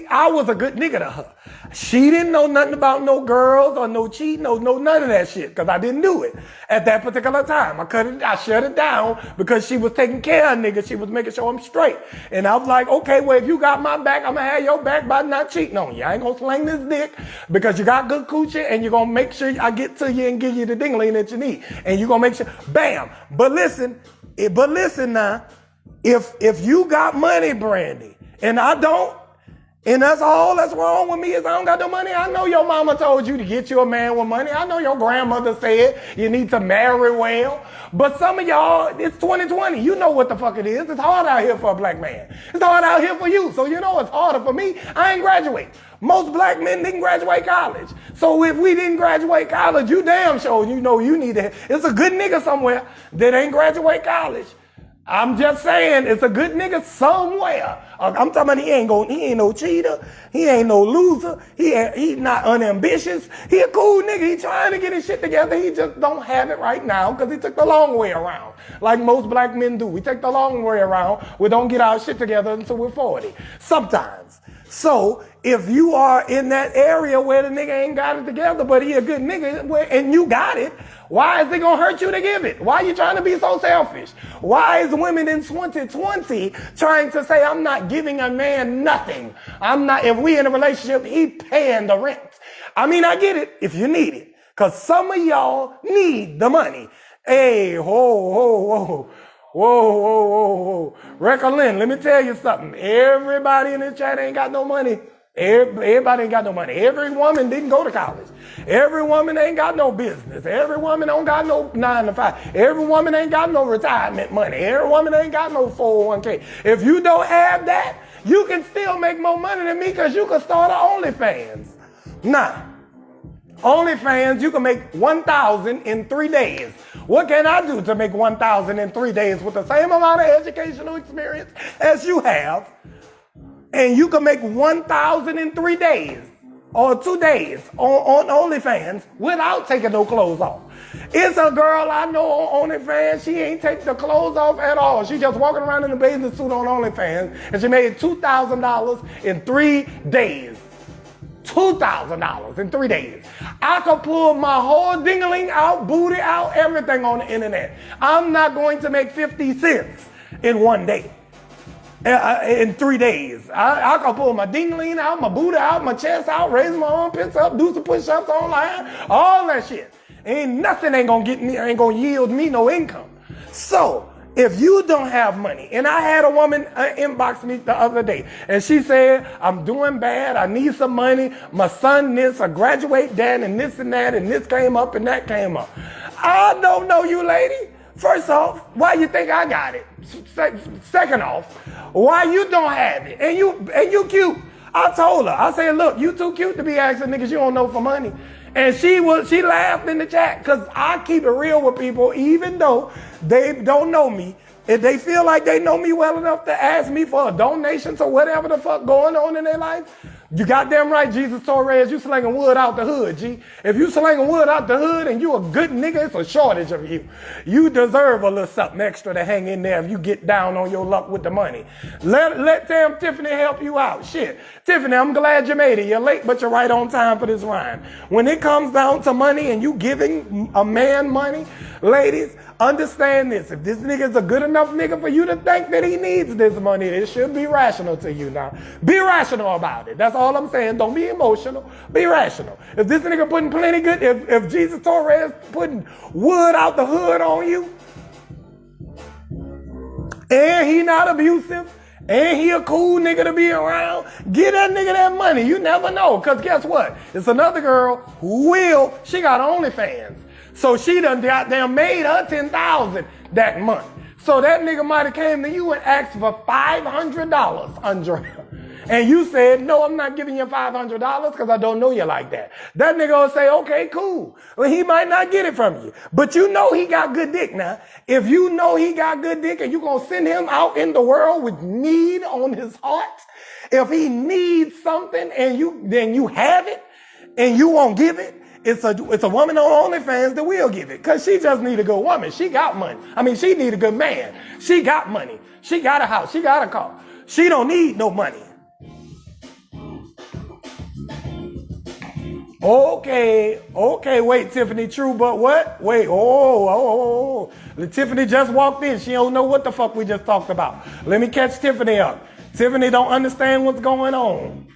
I was a good nigga to her. She didn't know nothing about no girls or no cheating, no none of that shit, because I didn't do it at that particular time. I shut it down because she was taking care of niggas. She was making sure I'm straight. And I was like, okay, well, if you got my back, I'm going to have your back by not cheating on you. I ain't going to slang this dick because you got good coochie and you're going to make sure I get to you and give you the dingling that you need. And you're going to make sure, bam. But listen now, if you got money, Brandy, and I don't, and that's all that's wrong with me is I don't got no money. I know your mama told you to get you a man with money. I know your grandmother said you need to marry well. But some of y'all, it's 2020. You know what the fuck it is. It's hard out here for a black man. It's hard out here for you. So you know it's harder for me. I ain't graduate. Most black men didn't graduate college. So if we didn't graduate college, you damn sure you know you need to. It's a good nigga somewhere that ain't graduate college. I'm just saying, it's a good nigga somewhere. I'm talking about he ain't no cheater. He ain't no loser. He not unambitious. He a cool nigga. He trying to get his shit together. He just don't have it right now because he took the long way around. Like most black men do. We take the long way around. We don't get our shit together until we're 40. Sometimes. So if you are in that area where the nigga ain't got it together, but he a good nigga and you got it, why is it gonna hurt you to give it? Why are you trying to be so selfish? Why is women in 2020 trying to say, I'm not giving a man nothing? If we in a relationship, he paying the rent. I mean, I get it if you need it. Cause some of y'all need the money. Hey, whoa. Reckolyn, let me tell you something. Everybody in this chat ain't got no money. Everybody ain't got no money. Every woman didn't go to college. Every woman ain't got no business. Every woman don't got no 9 to 5. Every woman ain't got no retirement money. Every woman ain't got no 401k. If you don't have that, you can still make more money than me because you can start an OnlyFans. Nah. OnlyFans, you can make 1,000 in 3 days. What can I do to make 1,000 in 3 days with the same amount of educational experience as you have? And you can make 1,000 in 3 days or 2 days on OnlyFans without taking no clothes off. It's a girl I know on OnlyFans. She ain't take the clothes off at all. She just walking around in a bathing suit on OnlyFans, and she made $2,000 in 3 days. $2,000 in 3 days. I could pull my whole dingling out, booty out, everything on the internet. I'm not going to make 50 cents in 1 day. In 3 days. I could pull my dingling out, my booty out, my chest out, raise my armpits up, do some push-ups online, all that shit. Ain't gonna yield me no income. So, if you don't have money, and I had a woman inbox me the other day, and she said, I'm doing bad, I need some money, my son this, I graduate that, and this and that, and this came up and that came up. I don't know you, lady. First off, why you think I got it? Second off, why you don't have it? And you cute. I told her, I said, look, you too cute to be asking niggas you don't know for money. And she laughed in the chat because I keep it real with people, even though they don't know me. If they feel like they know me well enough to ask me for a donation to whatever the fuck going on in their life, you goddamn right, Jesus Torres, you slinging wood out the hood, G. If you slinging wood out the hood and you a good nigga, it's a shortage of you. You deserve a little something extra to hang in there if you get down on your luck with the money. Let damn Tiffany help you out. Shit. Tiffany, I'm glad you made it. You're late, but you're right on time for this rhyme. When it comes down to money and you giving a man money, ladies, understand this. If this nigga is a good enough nigga for you to think that he needs this money, it should be rational to you now. Be rational about it. That's all I'm saying. Don't be emotional. Be rational. If this nigga putting plenty good, if Jesus Torres putting wood out the hood on you, and he not abusive, and he a cool nigga to be around, get that nigga that money. You never know. Because guess what? It's another girl who she got OnlyFans. So she done goddamn made her $10,000 that month. So that nigga might have came to you and asked for $500, Andrea. And you said, no, I'm not giving you $500 because I don't know you like that. That nigga will say, okay, cool. Well, he might not get it from you. But you know he got good dick now. If you know he got good dick and you going to send him out in the world with need on his heart, if he needs something and then you have it and you won't give it, it's a woman on OnlyFans that will give it because she just need a good woman. She got money. I mean, she need a good man. She got money. She got a house. She got a car. She don't need no money. Okay, wait, Tiffany, true, but what? Wait, Tiffany just walked in. She don't know what the fuck we just talked about. Let me catch Tiffany up. Tiffany don't understand what's going on.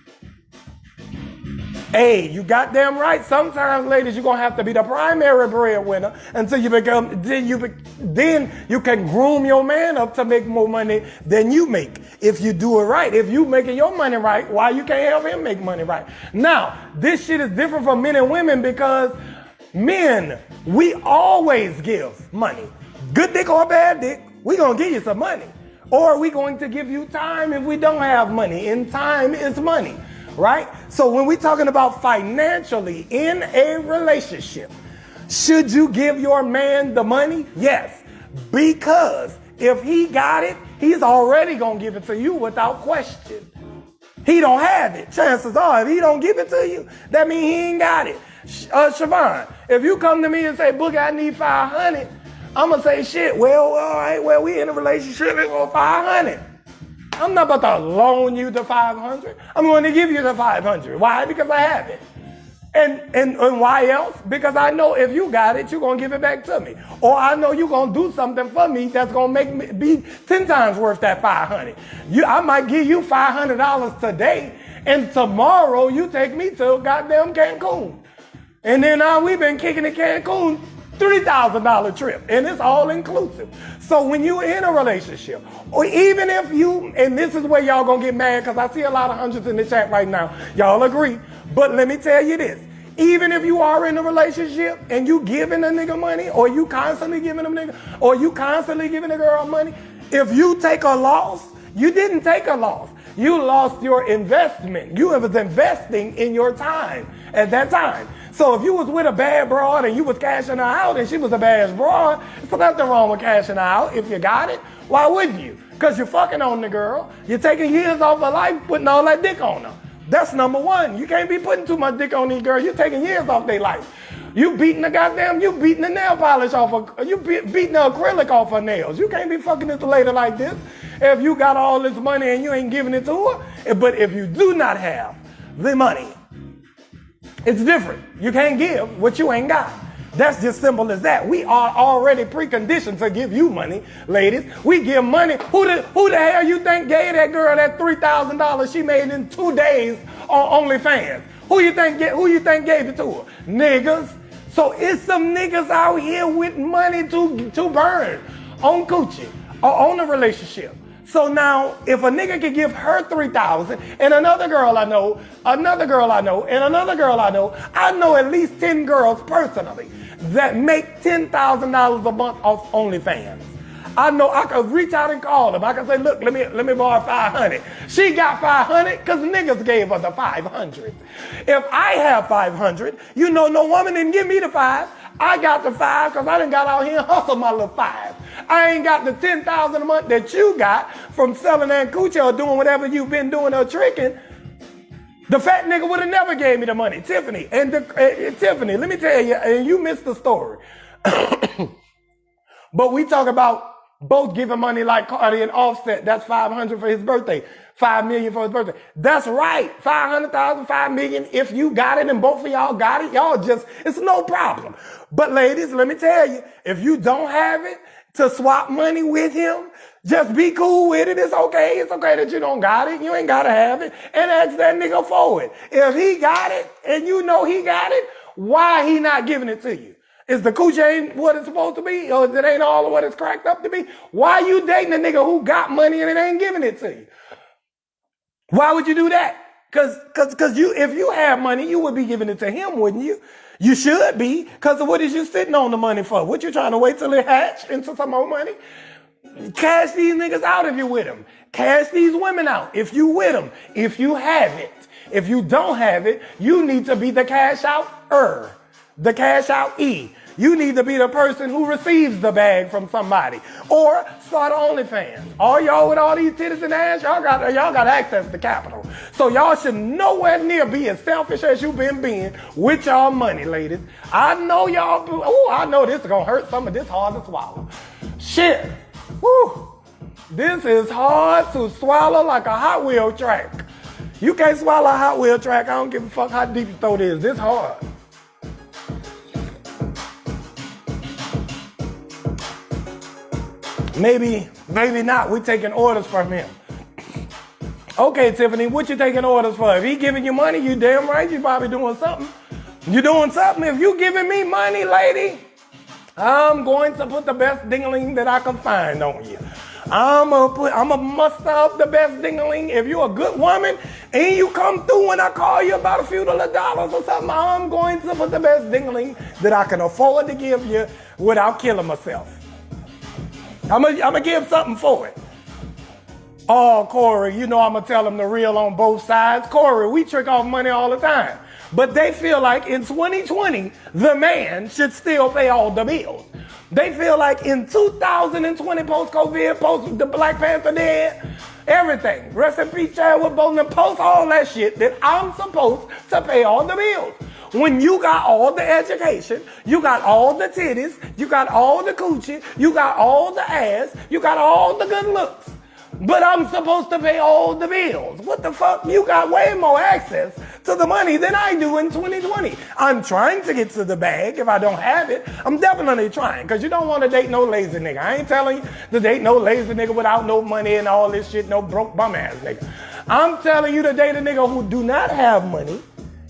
Hey, you goddamn right. Sometimes, ladies, you're going to have to be the primary breadwinner until you become, then you can groom your man up to make more money than you make. If you do it right. If you making your money right, why you can't help him make money right? Now, this shit is different for men and women because men, we always give money. Good dick or bad dick, we going to give you some money. Or we going to give you time if we don't have money. And time is money. Right? So when we're talking about financially in a relationship, should you give your man the money? Yes, because If he got it, he's already gonna give it to you without question. He don't have it. Chances are, if he don't give it to you, that means he ain't got it. Siobhan, if you come to me and say, Boogie, I need 500, I'm gonna say, shit, well, all right, well, we in a relationship for 500. I'm not about to loan you the 500. I'm going to give you the 500. Why? Because I have it. And why else? Because I know if you got it, you're going to give it back to me. Or I know you're going to do something for me that's going to make me be 10 times worth that 500. I might give you $500 today, and tomorrow you take me to goddamn Cancun. And then we've been kicking it Cancun, $3,000 trip, and it's all inclusive. So when you're in a relationship, or even if you, and this is where y'all gonna get mad, because I see a lot of hundreds in the chat right now, y'all agree, but let me tell you this, even if you are in a relationship and you giving a nigga money, or you constantly giving a nigga, or you constantly giving a girl money, if you take a loss, you didn't take a loss. You lost your investment. You was investing in your time at that time. So if you was with a bad broad and you was cashing her out and she was a bad broad, there's nothing wrong with cashing her out. If you got it, why wouldn't you? Because you're fucking on the girl. You're taking years off her life, putting all that dick on her. That's number one. You can't be putting too much dick on these girls. You're taking years off their life. You beating the nail polish off her, you beating the acrylic off her nails. You can't be fucking this lady like this if you got all this money and you ain't giving it to her. But if you do not have the money, it's different. You can't give what you ain't got. That's just simple as that. We are already preconditioned to give you money, ladies. We give money. Who the hell you think gave that girl that $3,000 she made in 2 days on OnlyFans? Who you think gave it to her? Niggas. So it's some niggas out here with money to burn on coochie or on a relationship. So now, if a nigga can give her $3,000 and another girl I know, and another girl I know at least 10 girls personally that make $10,000 a month off OnlyFans. I know I could reach out and call them. I could say, look, let me borrow 500. She got 500 because niggas gave her the 500. If I have 500, you know no woman didn't give me the 5. I got the 5 because I done got out here and hustled my little 5. I ain't got the $10,000 a month that you got from selling that coochie or doing whatever you've been doing or tricking. The fat nigga would have never gave me the money. Tiffany, Tiffany, let me tell you, and you missed the story. But we talk about both giving money like Cardi and Offset. That's $500 for his birthday. $5 million for his birthday. That's right. 500,000, $5 million. If you got it and both of y'all got it, it's no problem. But ladies, let me tell you, if you don't have it to swap money with him, just be cool with it. It's okay. It's okay that you don't got it. You ain't got to have it. And ask that nigga for it. If he got it and you know he got it, why he not giving it to you? Is the coochie ain't what it's supposed to be? Or it ain't all of what it's cracked up to be? Why you dating a nigga who got money and it ain't giving it to you? Why would you do that? Cause if you have money, you would be giving it to him, wouldn't you? You should be, because what is you sitting on the money for? What you trying to wait till it hatch into some more money? Cash these niggas out if you with them. Cash these women out if you with them. If you have it. If you don't have it, you need to be the cash out-er. The cash out E. You need to be the person who receives the bag from somebody. Or start OnlyFans. All y'all with all these titties and ass, y'all got access to capital. So y'all should nowhere near be as selfish as you've been being with y'all money, ladies. I know I know this is going to hurt some of this hard to swallow. Shit. Woo. This is hard to swallow like a Hot Wheel track. You can't swallow a Hot Wheel track. I don't give a fuck how deep your throat is. This hard. Maybe not. We taking orders from him. Okay, Tiffany, what you taking orders for? If he giving you money, you damn right you probably doing something. You doing something. If you giving me money, lady, I'm going to put the best ding-a-ling that I can find on you. I'm gonna muster up the best ding-a-ling. If you're a good woman and you come through when I call you about a few dollars or something, I'm going to put the best ding-a-ling that I can afford to give you without killing myself. I'm gonna give something for it. Oh, Corey, you know I'm gonna tell them the real on both sides. Corey, we trick off money all the time. But they feel like in 2020, the man should still pay all the bills. They feel like in 2020, post-COVID, post the Black Panther dead, everything. Rest in peace, Chadwick Boseman, post all that shit that I'm supposed to pay all the bills. When you got all the education, you got all the titties, you got all the coochie, you got all the ass, you got all the good looks. But I'm supposed to pay all the bills. What the fuck? You got way more access to the money than I do in 2020. I'm trying to get to the bag. If I don't have it, I'm definitely trying. Because you don't want to date no lazy nigga. I ain't telling you to date no lazy nigga without no money and all this shit, no broke bum ass nigga. I'm telling you to date a nigga who do not have money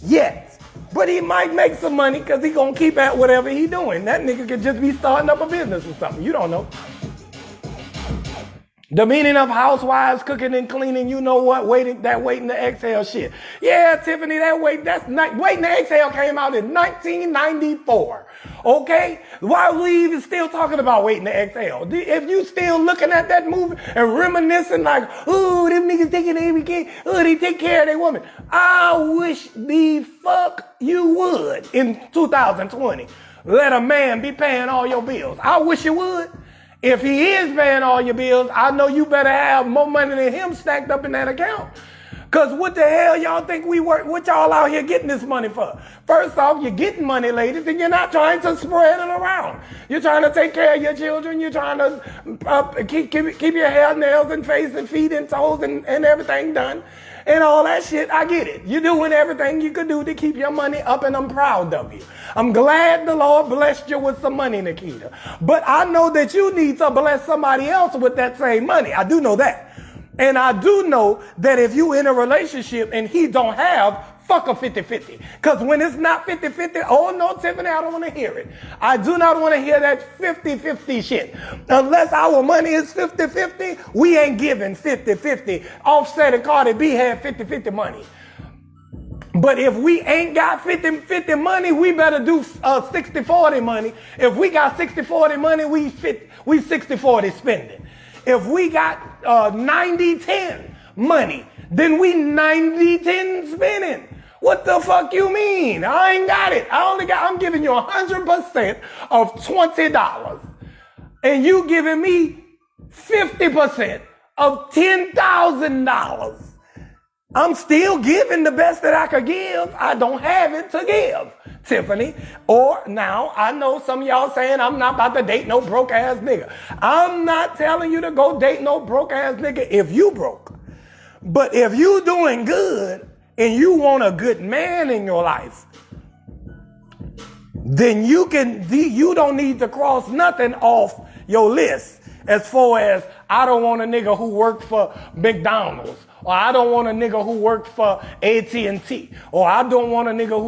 yet. But he might make some money because he gonna keep at whatever he doing. That nigga could just be starting up a business or something. You don't know. The meaning of housewives cooking and cleaning, you know what? Waiting to exhale shit. Yeah, Tiffany, waiting to exhale came out in 1994. Okay? Why are we even still talking about waiting to exhale? If you still looking at that movie and reminiscing like, ooh, them niggas taking every kid, ooh, they take care of their woman. I wish the fuck you would in 2020 let a man be paying all your bills. I wish you would. If he is paying all your bills, I know you better have more money than him stacked up in that account. Because what the hell y'all think we work? What y'all out here getting this money for? First off, you're getting money, ladies, and you're not trying to spread it around. You're trying to take care of your children. You're trying to keep your hair, nails, and face, and feet, and toes, and everything done. And all that shit, I get it. You're doing everything you could do to keep your money up, and I'm proud of you. I'm glad the Lord blessed you with some money, Nikita. But I know that you need to bless somebody else with that same money. I do know that. And I do know that if you in a relationship and he don't have, fuck a 50-50. Because when it's not 50-50, oh no, Tiffany, I don't want to hear it. I do not want to hear that 50-50 shit. Unless our money is 50-50, we ain't giving 50-50. Offset and Cardi B had 50-50 money. But if we ain't got 50-50 money, we better do 60-40 money. If we got 60-40 money, we 60-40 spending. If we got 90-10 money, then we 90-10 spending. What the fuck you mean? I ain't got it. I'm giving you 100% of $20. And you giving me 50% of $10,000. I'm still giving the best that I could give. I don't have it to give, Tiffany. Or now, I know some of y'all saying I'm not about to date no broke ass nigga. I'm not telling you to go date no broke ass nigga if you broke. But if you doing good and you want a good man in your life, then you don't need to cross nothing off your list as far as I don't want a nigga who worked for McDonald's, or I don't want a nigga who worked for AT&T, or I don't want a nigga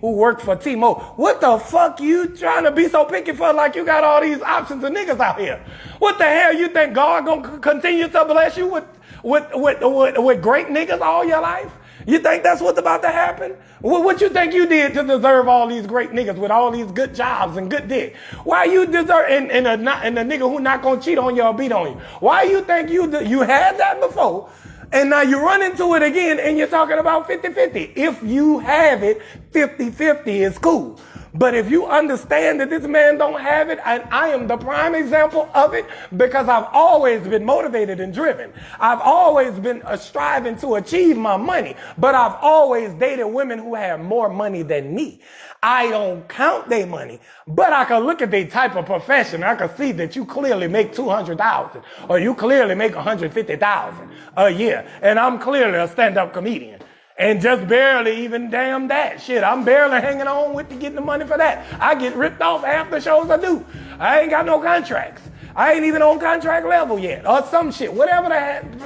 who worked for T-Mobile. What the fuck you trying to be so picky for like you got all these options of niggas out here? What the hell you think God gonna continue to bless you with great niggas all your life? You think that's what's about to happen? What you think you did to deserve all these great niggas with all these good jobs and good dick? Why you deserve and a nigga who not gonna cheat on you or beat on you? Why you think you had that before? And now you run into it again and you're talking about 50-50. If you have it, 50-50 is cool. But if you understand that this man don't have it, and I am the prime example of it because I've always been motivated and driven. I've always been striving to achieve my money, but I've always dated women who have more money than me. I don't count their money, but I can look at their type of profession. I can see that you clearly make $200,000 or you clearly make $150,000 a year. And I'm clearly a stand-up comedian. And just barely even damn that shit. I'm barely hanging on with to getting the money for that. I get ripped off half the shows I do. I ain't got no contracts. I ain't even on contract level yet or some shit. Whatever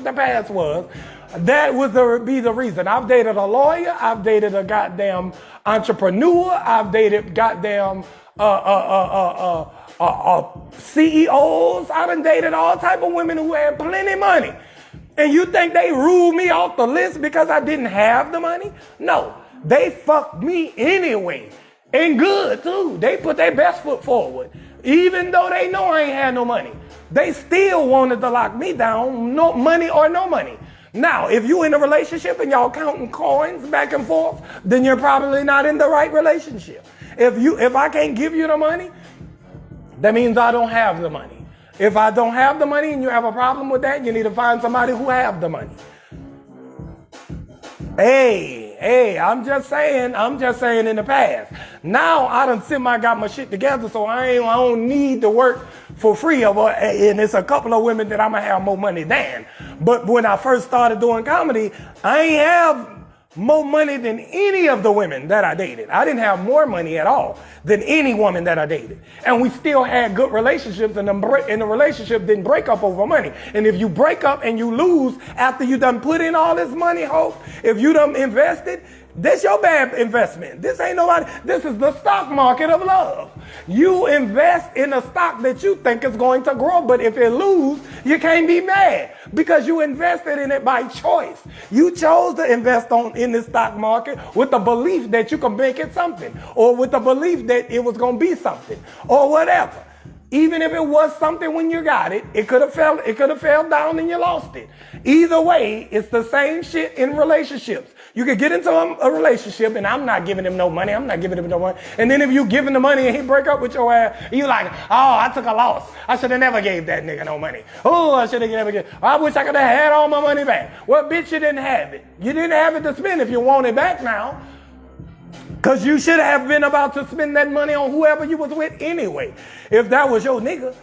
the past was, that would be the reason. I've dated a lawyer. I've dated a goddamn entrepreneur. I've dated goddamn CEOs. I done dated all type of women who had plenty of money. And you think they ruled me off the list because I didn't have the money? No, they fucked me anyway. And good too. They put their best foot forward. Even though they know I ain't had no money. They still wanted to lock me down, no money or no money. Now, if you in a relationship and y'all counting coins back and forth, then you're probably not in the right relationship. If I can't give you the money, That means I don't have the money. If I don't have the money and you have a problem with that, you need to find somebody who have the money. Hey, I'm just saying in the past. Now I got my shit together, so I don't need to work for free. And it's a couple of women that I'm gonna have more money than. But when I first started doing comedy, I ain't have more money than any of the women that I dated. I didn't have more money at all than any woman that I dated. And we still had good relationships, and the relationship didn't break up over money. And if you break up and you lose after you done put in all this money, Hope, if you done invested, this your bad investment. This ain't nobody. This is the stock market of love. You invest in a stock that you think is going to grow, but if it lose, you can't be mad because you invested in it by choice. You chose to invest in the stock market with the belief that you can make it something, or with the belief that it was going to be something, or whatever. Even if it was something when you got it, it could have fell down and you lost it. Either way, it's the same shit in relationships. You could get into a relationship and I'm not giving him no money. I'm not giving him no money. And then if you give him the money and he break up with your ass, you like, oh, I took a loss. I should have never gave that nigga no money. Oh, I should have never gave. I wish I could have had all my money back. Well, bitch, you didn't have it. You didn't have it to spend if you want it back now. Because you should have been about to spend that money on whoever you was with anyway, if that was your nigga.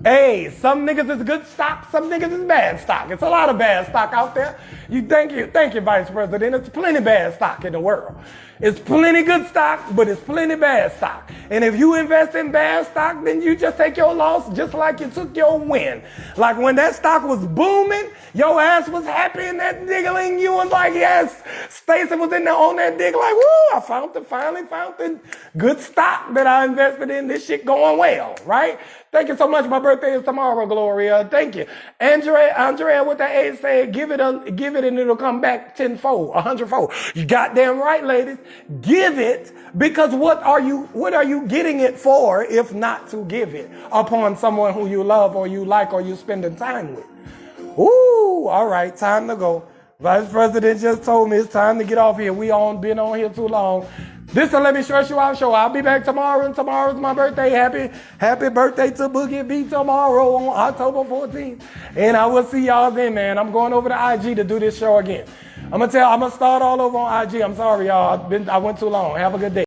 Hey, some niggas is good stock, some niggas is bad stock. It's a lot of bad stock out there. Thank you, Vice President. It's plenty bad stock in the world. It's plenty good stock, but it's plenty bad stock. And if you invest in bad stock, then you just take your loss just like you took your win. Like when that stock was booming, your ass was happy in that diggling. You was like, yes. Stacey was in there on that dig like, woo, finally found the good stock that I invested in. This shit going well, right? Thank you so much. My birthday is tomorrow, Gloria. Thank you. Andrea with the A said, give it and it'll come back 10-fold, 100-fold. You goddamn right, ladies. Give it, because what are you getting it for if not to give it upon someone who you love or you like or you spending time with? Ooh, all right, time to go. Vice President just told me it's time to get off here. We been on here too long. This will Let Me Stress You Out show. I'll be back tomorrow, and tomorrow's my birthday. Happy birthday to Boogie B tomorrow on October 14th. And I will see y'all then, man. I'm going over to IG to do this show again. I'm gonna start all over on IG. I'm sorry, y'all. I went too long. Have a good day.